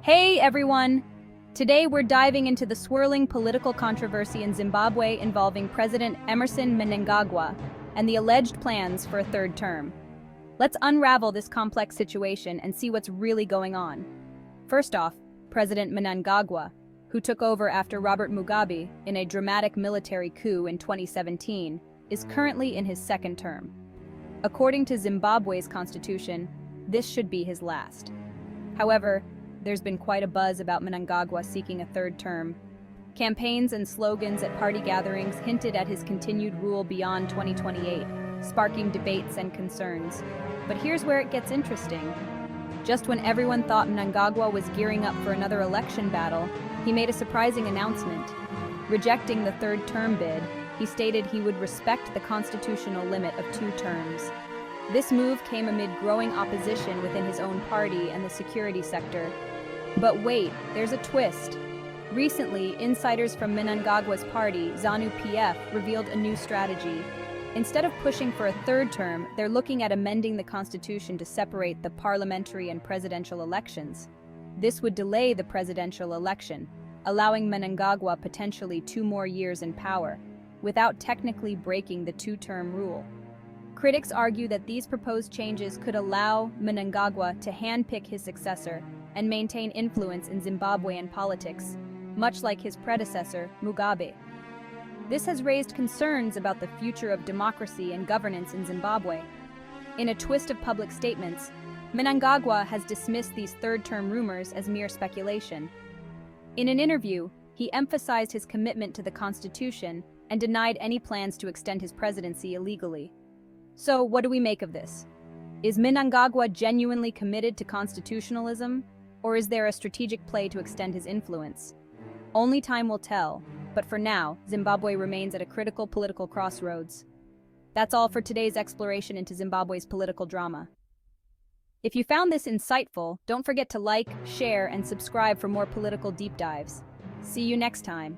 Hey everyone! Today we're diving into the swirling political controversy in Zimbabwe involving President Emmerson Mnangagwa and the alleged plans for a third term. Let's unravel this complex situation and see what's really going on. First off, President Mnangagwa, who took over after Robert Mugabe in a dramatic military coup in 2017, is currently in his second term. According to Zimbabwe's constitution, this should be his last. However, there's been quite a buzz about Mnangagwa seeking a third term. Campaigns and slogans at party gatherings hinted at his continued rule beyond 2028, sparking debates and concerns. But here's where it gets interesting. Just when everyone thought Mnangagwa was gearing up for another election battle, he made a surprising announcement. Rejecting the third term bid, he stated he would respect the constitutional limit of 2 terms. This move came amid growing opposition within his own party and the security sector. But wait, there's a twist. Recently, insiders from Mnangagwa's party, ZANU-PF, revealed a new strategy. Instead of pushing for a third term, they're looking at amending the constitution to separate the parliamentary and presidential elections. This would delay the presidential election, allowing Mnangagwa potentially 2 more years in power, without technically breaking the 2-term rule. Critics argue that these proposed changes could allow Mnangagwa to handpick his successor and maintain influence in Zimbabwean politics, much like his predecessor, Mugabe. This has raised concerns about the future of democracy and governance in Zimbabwe. In a twist of public statements, Mnangagwa has dismissed these third-term rumors as mere speculation. In an interview, he emphasized his commitment to the constitution and denied any plans to extend his presidency illegally. So, what do we make of this? Is Mnangagwa genuinely committed to constitutionalism, or is there a strategic play to extend his influence? Only time will tell, but for now, Zimbabwe remains at a critical political crossroads. That's all for today's exploration into Zimbabwe's political drama. If you found this insightful, don't forget to like, share, and subscribe for more political deep dives. See you next time.